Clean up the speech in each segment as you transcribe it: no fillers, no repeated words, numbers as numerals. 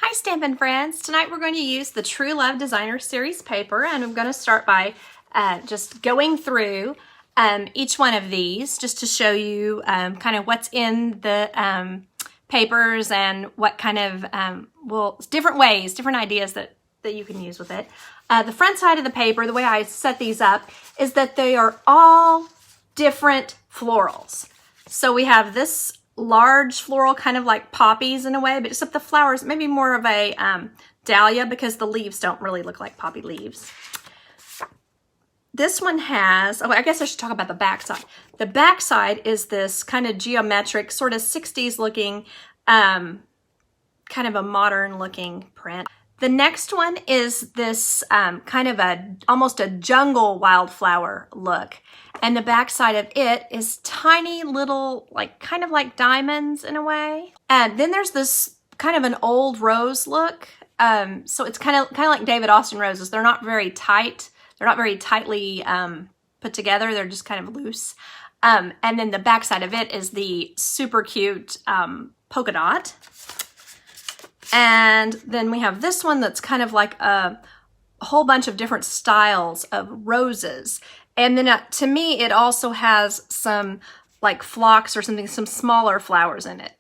Hi Stampin' friends! Tonight we're going to use the True Love Designer Series paper, and I'm going to start by just going through each one of these just to show you kind of what's in the papers and what kind of, different ways, different ideas that you can use with it. The front side of the paper, the way I set these up, is that they are all different florals. So we have this large floral, kind of like poppies in a way, but except the flowers maybe more of a dahlia because the leaves don't really look like poppy leaves. This one has, I guess I should talk about the back side. The back side is this kind of geometric, sort of 60s looking, kind of a modern looking print. The next one is this kind of almost a jungle wildflower look. And the back side of it is tiny little, kind of like diamonds in a way. And then there's this kind of an old rose look. So it's kind of like David Austin roses. They're not very tight. They're not very tightly put together. They're just kind of loose. And then the back side of it is the super cute polka dot. And then we have this one that's kind of like a whole bunch of different styles of roses. And then to me, it also has some like phlox or something, some smaller flowers in it.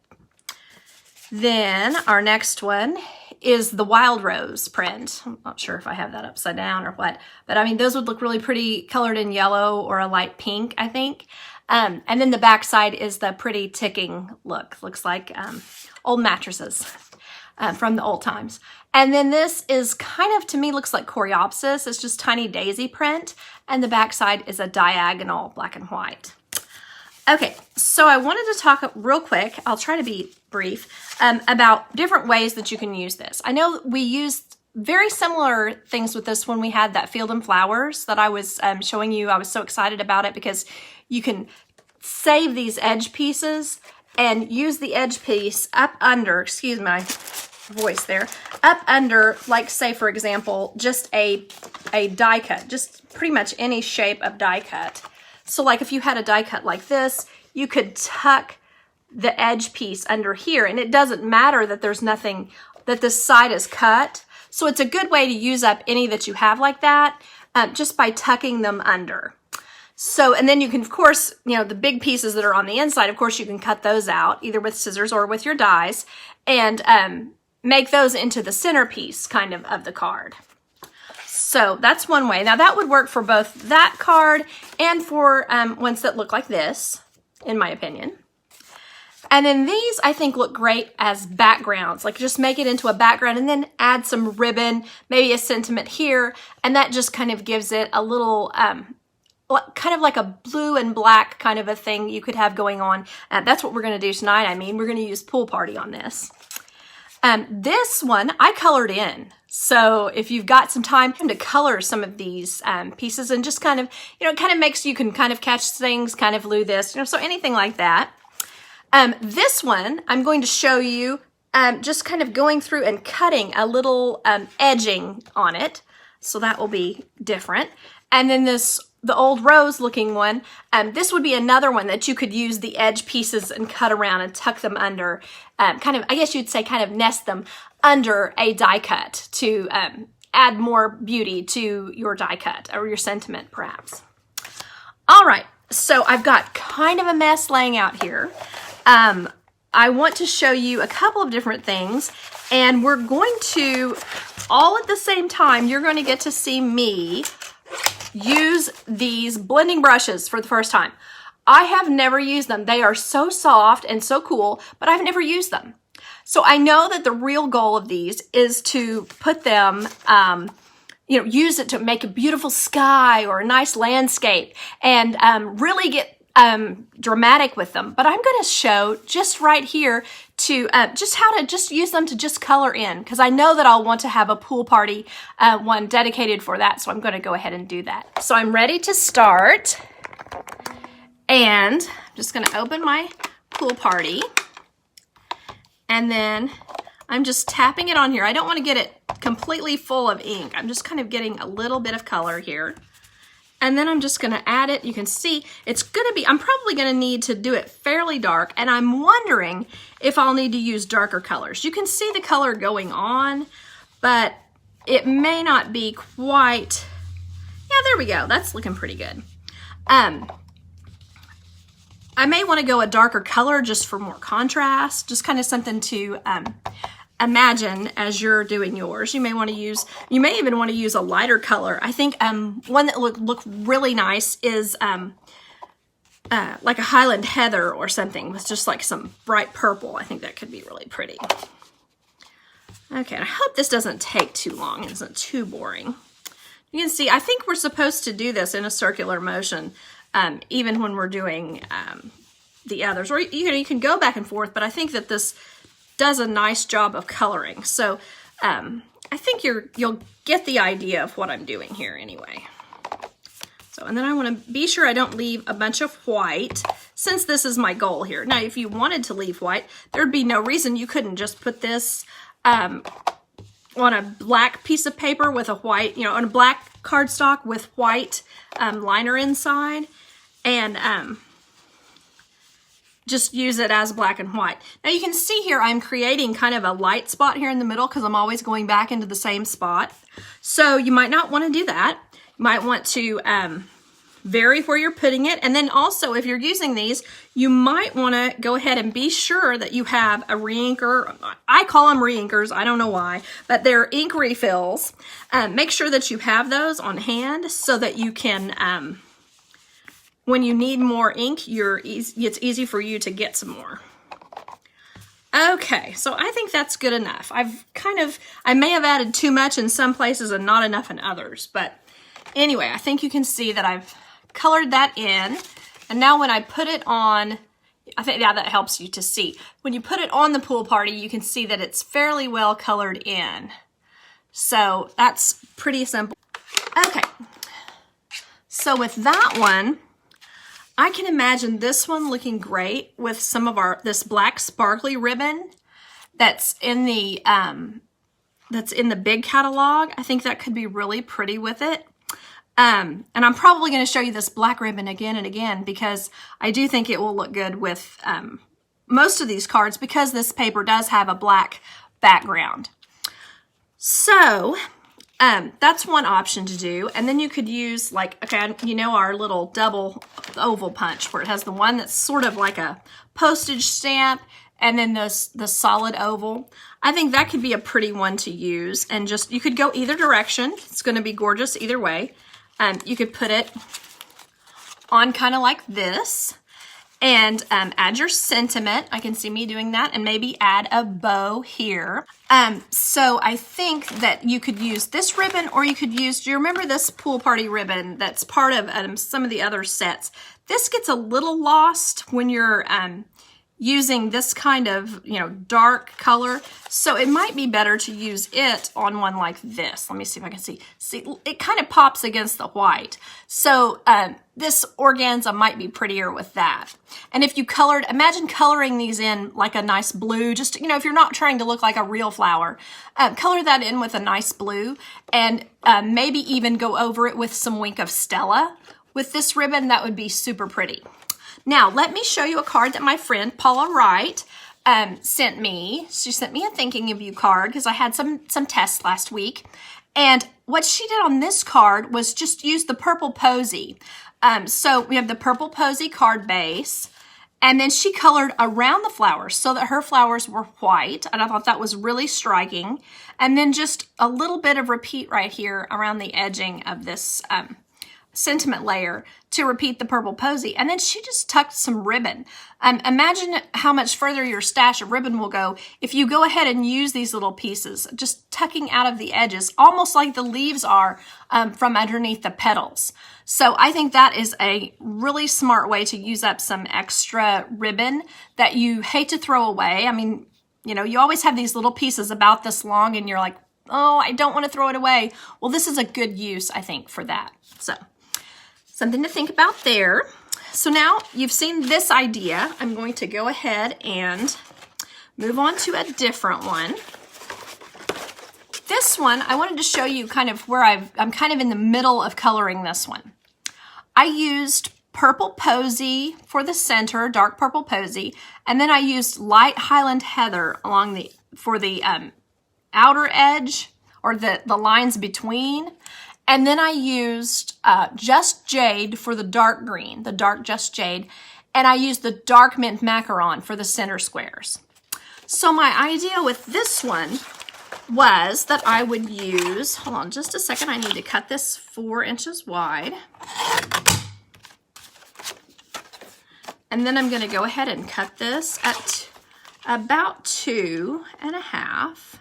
Then our next one is the wild rose print. I'm not sure if I have that upside down or what, but I mean, those would look really pretty colored in yellow or a light pink, I think. And then the back side is the pretty ticking look. Looks like old mattresses from the old times. And then this is kind of, to me, looks like coreopsis. It's just tiny daisy print. And the back side is a diagonal black and white. Okay, so I wanted to talk real quick, I'll try to be brief, about different ways that you can use this. I know we used very similar things with this when we had that Field and Flowers that I was showing you. I was so excited about it because you can save these edge pieces and use the edge piece up under, excuse my voice there, up under, like say for example, just a die cut, just pretty much any shape of die cut. So like if you had a die cut like this, you could tuck the edge piece under here, and it doesn't matter that there's nothing, that this side is cut. So it's a good way to use up any that you have like that, just by tucking them under. So, and then you can, of course, you know, the big pieces that are on the inside, of course, you can cut those out either with scissors or with your dies and make those into the centerpiece kind of the card. So that's one way. Now that would work for both that card and for ones that look like this, in my opinion. And then these, I think, look great as backgrounds. Like just make it into a background and then add some ribbon, maybe a sentiment here, and that just kind of gives it a little, kind of like a blue and black kind of a thing you could have going on. That's what we're going to do tonight. I mean, we're going to use Pool Party on this. This one I colored in. So if you've got some time to color some of these pieces and just kind of, you know, it kind of makes you can kind of catch things, kind of glue this, you know, so anything like that. This one I'm going to show you just kind of going through and cutting a little edging on it. So that will be different. And then the old rose looking one, this would be another one that you could use the edge pieces and cut around and tuck them under, kind of, I guess you'd say kind of nest them under a die cut to add more beauty to your die cut or your sentiment perhaps. All right, so I've got kind of a mess laying out here. I want to show you a couple of different things, and we're going to, all at the same time, you're going to get to see me use these blending brushes for the first time. I have never used them. They are so soft and so cool, but I've never used them. So I know that the real goal of these is to put them, you know, use it to make a beautiful sky or a nice landscape and really get dramatic with them. But I'm going to show just right here to just how to just use them to just color in, because I know that I'll want to have a pool party one dedicated for that. So I'm going to go ahead and do that. So I'm ready to start, and I'm just going to open my pool party, and then I'm just tapping it on here. I don't want to get it completely full of ink. I'm just kind of getting a little bit of color here. And then I'm just gonna add it. You can see it's gonna be, I'm probably gonna need to do it fairly dark, and I'm wondering if I'll need to use darker colors. You can see the color going on, but it may not be quite, yeah, there we go. That's looking pretty good. I may want to go a darker color just for more contrast, just kind of something to imagine as you're doing yours. You may want to use, you may even want to use a lighter color. I think one that look really nice is like a Highland Heather or something with just like some bright purple. I think that could be really pretty. Okay, I hope this doesn't take too long and isn't too boring. You can see, I think we're supposed to do this in a circular motion, even when we're doing the others. Or you can go back and forth, but I think that this does a nice job of coloring. So I think you'll get the idea of what I'm doing here anyway. So, and then I want to be sure I don't leave a bunch of white, since this is my goal here. Now, if you wanted to leave white, there'd be no reason you couldn't just put this on a black piece of paper with a white, on a black cardstock with white liner inside, and just use it as black and white. Now you can see here I'm creating kind of a light spot here in the middle because I'm always going back into the same spot. So you might not want to do that. You might want to vary where you're putting it. And then also, if you're using these, you might want to go ahead and be sure that you have a re-inker. I call them re-inkers. I don't know why, but they're ink refills. Make sure that you have those on hand so that you can, when you need more ink, it's easy for you to get some more. Okay, so I think that's good enough. I may have added too much in some places and not enough in others, but anyway, I think you can see that I've colored that in. And now when I put it on, I think, yeah, that helps you to see. When you put it on the pool party, you can see that it's fairly well colored in. So that's pretty simple. Okay, so with that one, I can imagine this one looking great with some of this black sparkly ribbon that's in the big catalog. I think that could be really pretty with it. And I'm probably going to show you this black ribbon again and again because I do think it will look good with most of these cards because this paper does have a black background. So that's one option to do. And then you could use our little double oval punch where it has the one that's sort of like a postage stamp and then the solid oval. I think that could be a pretty one to use, and you could go either direction. It's going to be gorgeous either way. You could put it on kind of like this and add your sentiment. I can see me doing that, and maybe add a bow here. So I think that you could use this ribbon, or you could use, do you remember this pool party ribbon that's part of some of the other sets? This gets a little lost when you're using this kind of, dark color. So it might be better to use it on one like this. Let me see if I can see. See, it kind of pops against the white. So this organza might be prettier with that. And if you imagine coloring these in like a nice blue, just, if you're not trying to look like a real flower, color that in with a nice blue, and maybe even go over it with some Wink of Stella. With this ribbon, that would be super pretty. Now, let me show you a card that my friend Paula Wright sent me. She sent me a thinking of you card because I had some tests last week. And what she did on this card was just use the purple posy. So we have the purple posy card base. And then she colored around the flowers so that her flowers were white. And I thought that was really striking. And then just a little bit of repeat right here around the edging of this sentiment layer to repeat the purple posy. And then she just tucked some ribbon. Imagine how much further your stash of ribbon will go if you go ahead and use these little pieces, just tucking out of the edges, almost like the leaves are from underneath the petals. So I think that is a really smart way to use up some extra ribbon that you hate to throw away. I mean, you always have these little pieces about this long and you're like, oh, I don't want to throw it away. Well, this is a good use, I think, for that. So something to think about there. So now you've seen this idea. I'm going to go ahead and move on to a different one. This one, I wanted to show you kind of where I'm kind of in the middle of coloring this one. I used purple posy for the center, dark purple posy, and then I used light Highland heather for the outer edge, or the lines between. And then I used Just Jade for the dark green, the dark Just Jade, and I used the dark mint macaron for the center squares. So my idea with this one was that I would use, hold on just a second, I need to cut this 4 inches wide. And then I'm going to go ahead and cut this at about 2 1/2.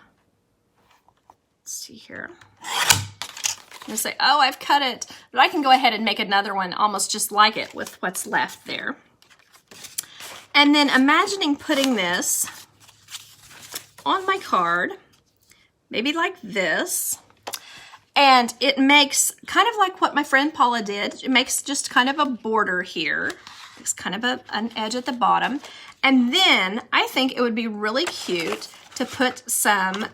Let's see here. I'm going to say, oh, I've cut it, but I can go ahead and make another one almost just like it with what's left there. And then imagining putting this on my card, maybe like this, and it makes kind of like what my friend Paula did. It makes just kind of a border here. It's kind of an edge at the bottom. And then I think it would be really cute to put some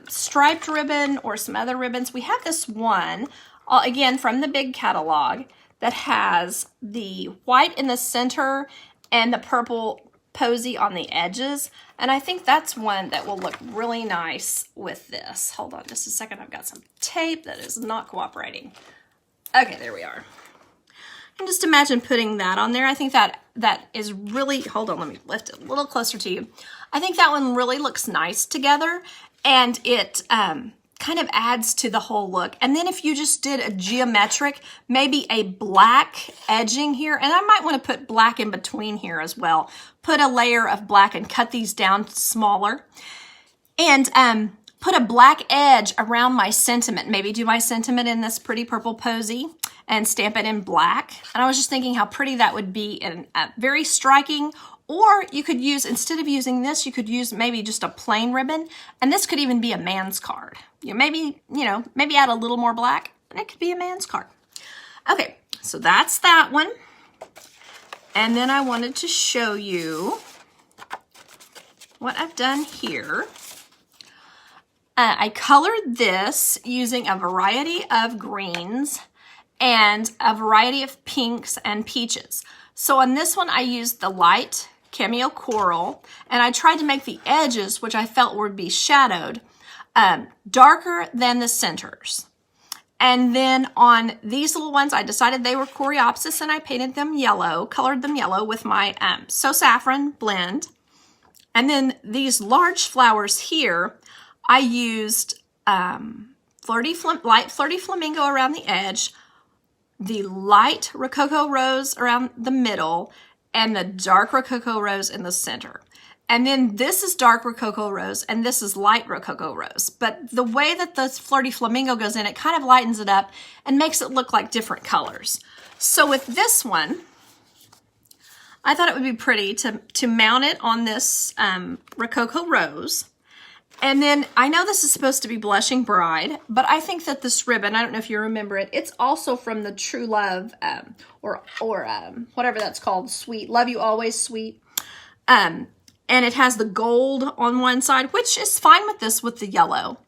striped ribbon or some other ribbons. We have this one, again, from the big catalog that has the white in the center and the purple posy on the edges. And I think that's one that will look really nice with this. Hold on just a second. I've got some tape that is not cooperating. Okay, there we are. And just imagine putting that on there. I think that is really, hold on, let me lift it a little closer to you. I think that one really looks nice together, and it kind of adds to the whole look. And then if you just did a geometric, maybe a black edging here, and I might want to put black in between here as well. Put a layer of black and cut these down smaller. And put a black edge around my sentiment. Maybe do my sentiment in this pretty purple posy and stamp it in black. And I was just thinking how pretty that would be, and very striking. Or you could use, instead of using this, you could use maybe just a plain ribbon, and this could even be a man's card. Maybe add a little more black, and it could be a man's card. Okay, so that's that one. And then I wanted to show you what I've done here. I colored this using a variety of greens and a variety of pinks and peaches. So on this one, I used the light cameo coral, and I tried to make the edges, which I felt would be shadowed, darker than the centers. And then on these little ones, I decided they were coreopsis, and I painted them yellow, colored them yellow with my So Saffron blend. And then these large flowers here, I used light Flirty Flamingo around the edge, the light Rococo Rose around the middle, and the dark Rococo Rose in the center. And then this is dark Rococo Rose, and this is light Rococo Rose. But the way that the Flirty Flamingo goes in, it kind of lightens it up and makes it look like different colors. So with this one, I thought it would be pretty to mount it on this Rococo Rose. And then I know this is supposed to be Blushing Bride, but I think that this ribbon, I don't know if you remember it, it's also from the True Love or whatever that's called, Sweet, Love You Always Sweet. And it has the gold on one side, which is fine with this with the yellow.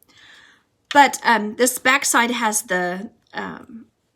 But this back side has the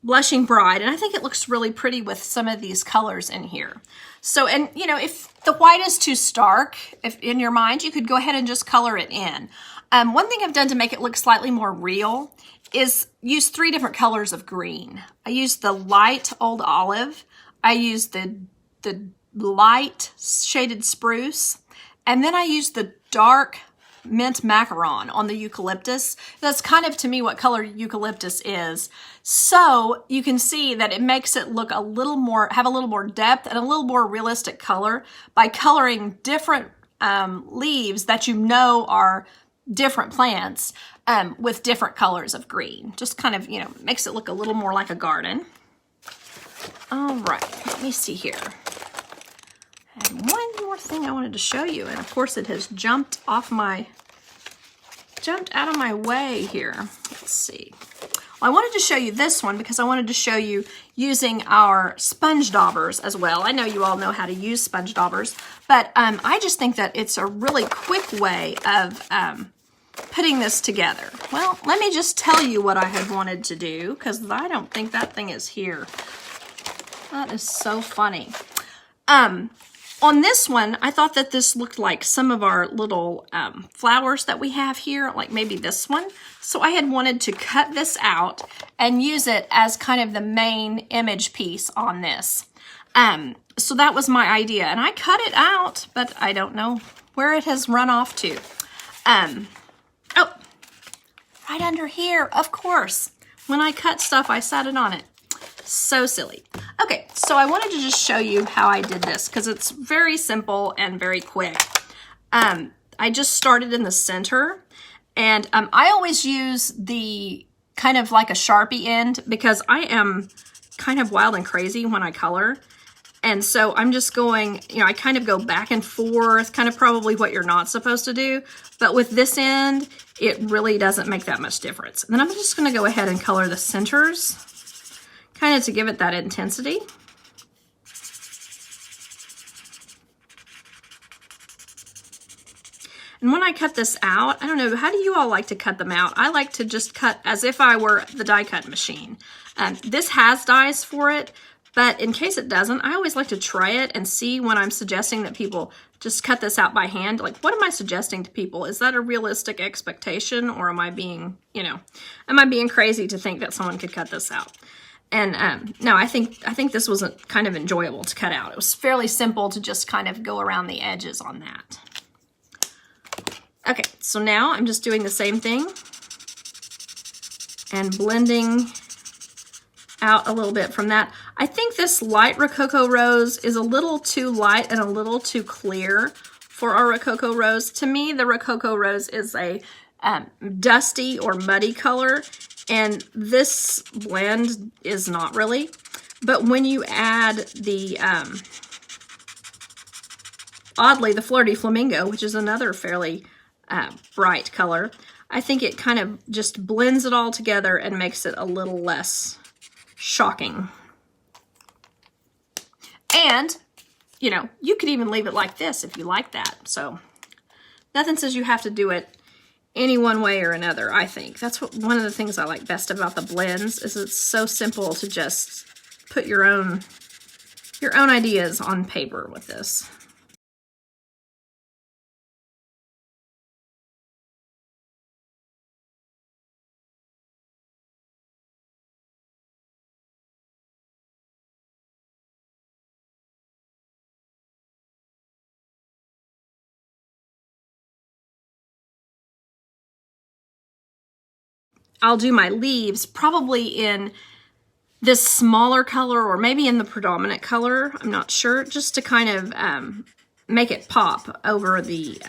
Blushing Bride, and I think it looks really pretty with some of these colors in here. So, and you know, if the white is too stark, if in your mind, you could go ahead and just color it in. One thing I've done to make it look slightly more real is use 3 different colors of green. I used the light Old Olive, I used the light Shaded Spruce, and then I used the dark Mint Macaron on the eucalyptus. That's kind of, to me, what color eucalyptus is. So you can see that it makes it look a little more, have a little more depth and a little more realistic color by coloring different leaves that you know are different plants with different colors of green. Just kind of, you know, makes it look a little more like a garden. All right, let me see here. And one more thing I wanted to show you, and of course it has jumped out of my way here. Let's see. Well, I wanted to show you this one because I wanted to show you using our sponge daubers as well. I know you all know how to use sponge daubers, but I just think that it's a really quick way of putting this together. Well, let me just tell you what I had wanted to do, because I don't think that thing is here. That is so funny. On this one, I thought that this looked like some of our little flowers that we have here, like maybe this one. So I had wanted to cut this out and use it as kind of the main image piece on this. So that was my idea, and I cut it out, but I don't know where it has run off to. Oh, right under here, of course. When I cut stuff, I set it on it. So silly. Okay, so I wanted to just show you how I did this because it's very simple and very quick. I just started in the center, and I always use the kind of like a Sharpie end because I am kind of wild and crazy when I color. And so I'm just going, you know, I kind of go back and forth, kind of probably what you're not supposed to do. But with this end, it really doesn't make that much difference. And then I'm just going to go ahead and color the centers, kind of to give it that intensity. And when I cut this out, I don't know, how do you all like to cut them out? I like to just cut as if I were the die cut machine. This has dies for it, but in case it doesn't, I always like to try it and see when I'm suggesting that people just cut this out by hand. Like, what am I suggesting to people? Is that a realistic expectation, or am I being, you know, am I being crazy to think that someone could cut this out? And no, I think this was kind of enjoyable to cut out. It was fairly simple to just kind of go around the edges on that. Okay, so now I'm just doing the same thing and blending out a little bit from that. I think this light Rococo rose is a little too light and a little too clear for our Rococo rose. To me, the Rococo rose is a dusty or muddy color, and this blend is not really. But when you add the, oddly, the Flirty Flamingo, which is another fairly bright color, I think it kind of just blends it all together and makes it a little less shocking. And, you know, you could even leave it like this if you like that. So nothing says you have to do it any one way or another, I think. That's one of the things I like best about the blends, is it's so simple to just put your own ideas on paper with this. I'll do my leaves probably in this smaller color, or maybe in the predominant color, I'm not sure, just to kind of make it pop over the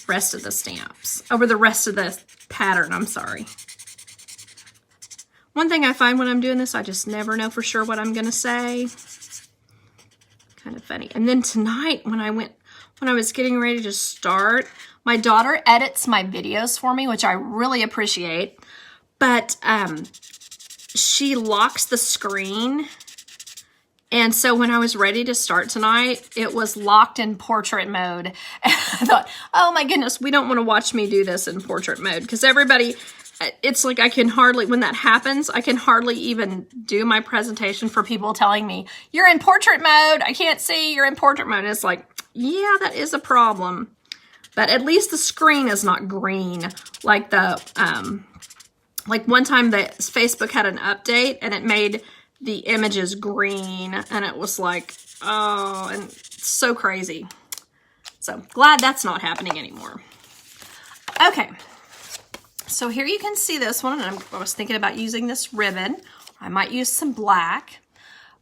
rest of the stamps, over the rest of the pattern, I'm sorry. One thing I find when I'm doing this, I just never know for sure what I'm gonna say. Kind of funny. And then tonight when I was getting ready to start, my daughter edits my videos for me, which I really appreciate. But she locks the screen, and so when I was ready to start tonight, it was locked in portrait mode. And I thought, oh my goodness, we don't want to watch me do this in portrait mode, because everybody, it's like I can hardly, when that happens, I can hardly even do my presentation for people telling me, you're in portrait mode, I can't see, you're in portrait mode. And it's like, yeah, that is a problem. But at least the screen is not green like the... like one time that Facebook had an update and it made the images green, and it was like, oh, and so crazy. So glad that's not happening anymore. Okay, so here you can see this one, and I was thinking about using this ribbon. I might use some black,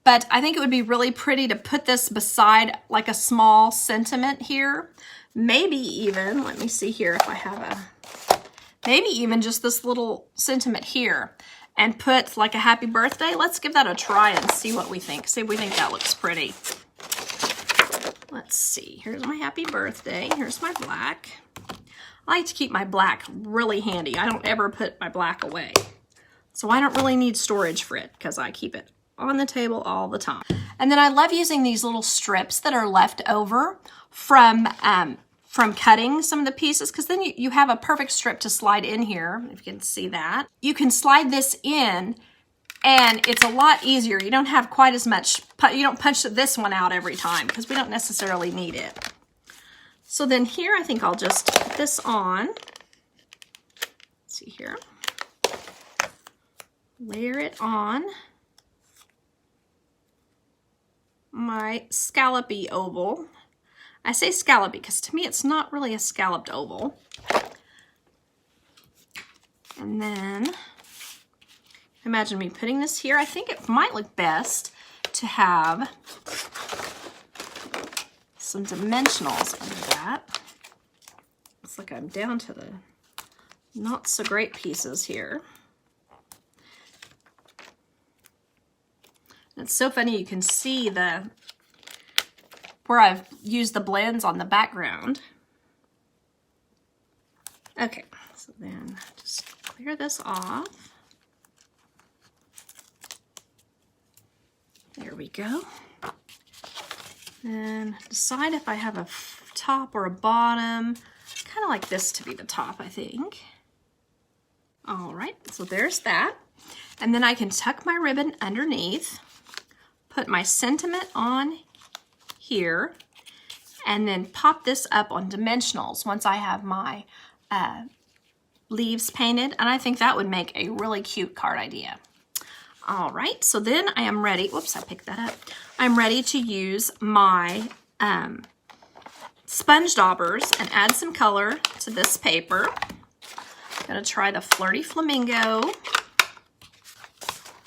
but I think it would be really pretty to put this beside like a small sentiment here. Maybe even, let me see here if I have a... maybe even just this little sentiment here, and put like a happy birthday. Let's give that a try and see what we think. See if we think that looks pretty. Let's see. Here's my happy birthday. Here's my black. I like to keep my black really handy. I don't ever put my black away. So I don't really need storage for it because I keep it on the table all the time. And then I love using these little strips that are left over from cutting some of the pieces, because then you have a perfect strip to slide in here, if you can see that. You can slide this in And it's a lot easier. You don't have quite as much, you don't punch this one out every time because we don't necessarily need it. So then here, I think I'll just put this on. Let's see here. Layer it on my scallopy oval. I say scallopy because to me it's not really a scalloped oval. And then imagine me putting this here. I think it might look best to have some dimensionals under that. Looks like I'm down to the not so great pieces here. And it's so funny, you can see where I've used the blends on the background. Okay, so then just clear this off. There we go. And decide if I have a top or a bottom. Kind of like this to be the top, I think. All right, so there's that. And then I can tuck my ribbon underneath, put my sentiment on here, and then pop this up on dimensionals once I have my leaves painted. And I think that would make a really cute card idea. All right, so then I am ready. Whoops, I picked that up. I'm ready to use my sponge daubers and add some color to this paper. I'm gonna try the Flirty Flamingo.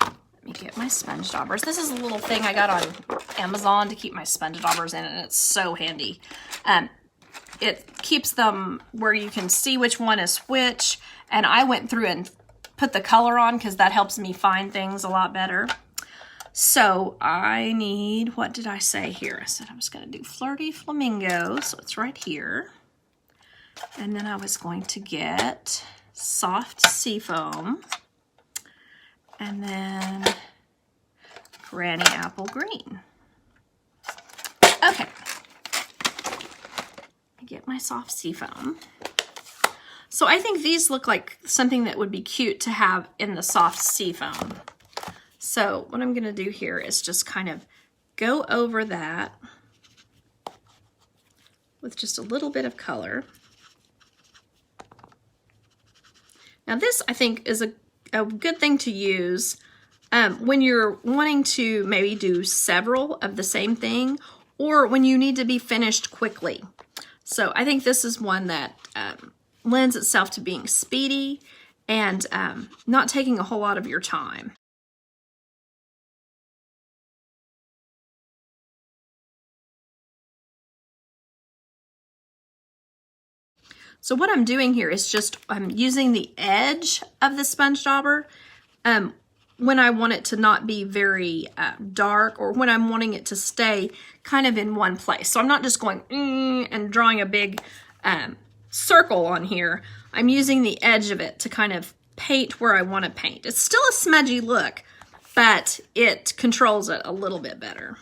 Let me get my sponge daubers. This is a little thing I got on Amazon to keep my sponge daubers in, and it's so handy. It keeps them where you can see which one is which, and I went through and put the color on because that helps me find things a lot better. So I need, what did I say here? I said I was going to do Flirty Flamingo, so it's right here. And then I was going to get Soft Seafoam, and then Granny Apple Green. Okay, I get my Soft Seafoam. So I think these look like something that would be cute to have in the Soft Seafoam. So what I'm going to do here is just kind of go over that with just a little bit of color. Now this, I think, is a good thing to use when you're wanting to maybe do several of the same thing, or when you need to be finished quickly. So I think this is one that lends itself to being speedy and not taking a whole lot of your time. So what I'm doing here is just I'm using the edge of the sponge dauber when I want it to not be very dark, or when I'm wanting it to stay kind of in one place. So I'm not just going and drawing a big circle on here. I'm using the edge of it to kind of paint where I want to paint. It's still a smudgy look, but it controls it a little bit better.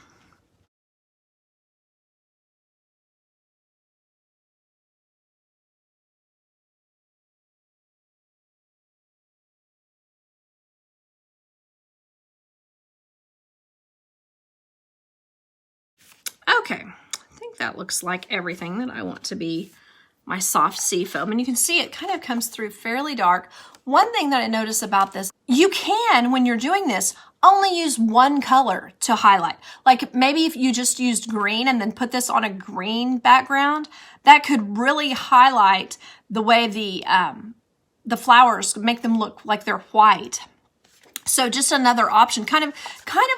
Okay, I think that looks like everything that I want to be my Soft Seafoam. And you can see it kind of comes through fairly dark. One thing that I notice about this, you can, when you're doing this, only use one color to highlight. Like maybe if you just used green and then put this on a green background, that could really highlight the way the flowers, make them look like they're white. So just another option, kind of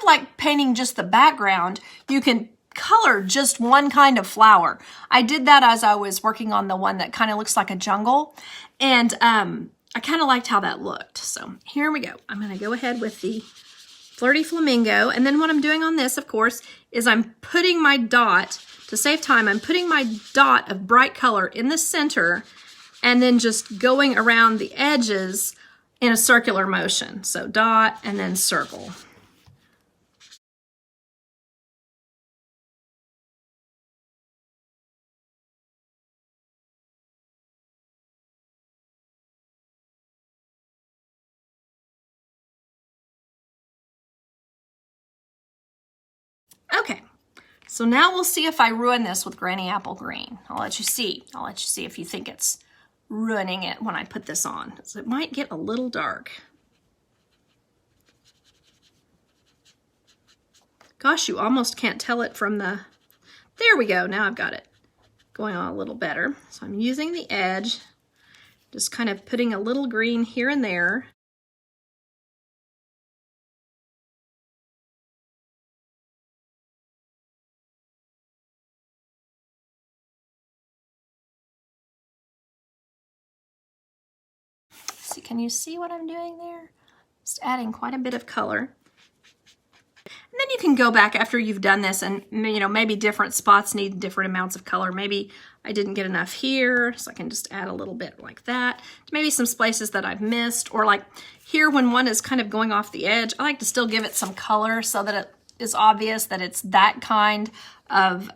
like painting just the background, you can color just one kind of flower. I did that as I was working on the one that kind of looks like a jungle, and I kind of liked how that looked. So here we go. I'm going to go ahead with the Flirty Flamingo, and then what I'm doing on this, of course, is I'm putting my dot, to save time, I'm putting my dot of bright color in the center, and then just going around the edges in a circular motion. So dot and then circle. So now we'll see if I ruin this with Granny Apple Green. I'll let you see. I'll let you see if you think it's ruining it when I put this on. So it might get a little dark. Gosh, you almost can't tell it from the... There we go. Now I've got it going on a little better. So I'm using the edge, just kind of putting a little green here and there. See, can you see what I'm doing there? Just adding quite a bit of color. And then you can go back after you've done this and, you know, maybe different spots need different amounts of color. Maybe I didn't get enough here, so I can just add a little bit like that. Maybe some places that I've missed, or like here when one is kind of going off the edge, I like to still give it some color so that it is obvious that it's that kind of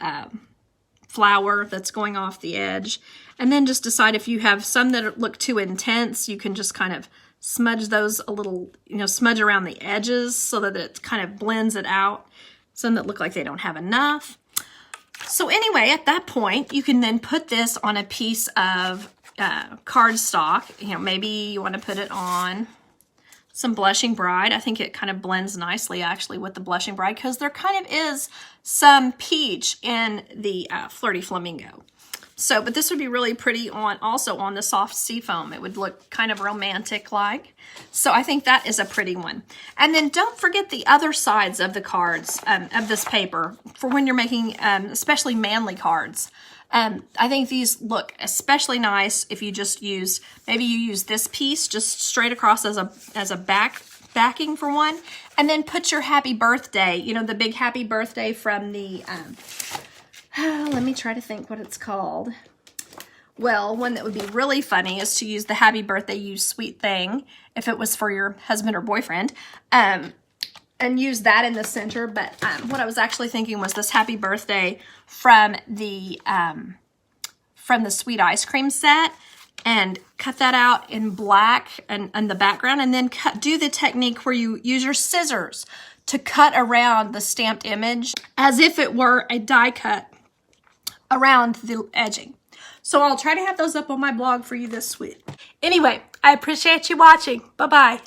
flower that's going off the edge. And then just decide if you have some that look too intense, you can just kind of smudge those a little, you know, smudge around the edges so that it kind of blends it out. Some that look like they don't have enough. So anyway, at that point, you can then put this on a piece of cardstock. You know, maybe you want to put it on some Blushing Bride. I think it kind of blends nicely actually with the Blushing Bride because there kind of is some peach in the Flirty Flamingo. So, but this would be really pretty on also on the soft seafoam. It would look kind of romantic like. So I think that is a pretty one. And then don't forget the other sides of the cards, of this paper, for when you're making especially manly cards. I think these look especially nice if you just use, maybe you use this piece just straight across as a backing for one. And then put your happy birthday, you know, the big happy birthday from the... let me try to think what it's called. Well, one that would be really funny is to use the happy birthday, you sweet thing, if it was for your husband or boyfriend, and use that in the center. But what I was actually thinking was this happy birthday from the sweet ice cream set, and cut that out in black and the background, and then do the technique where you use your scissors to cut around the stamped image as if it were a die cut around the edging. So I'll try to have those up on my blog for you this week. Anyway, I appreciate you watching. Bye-bye.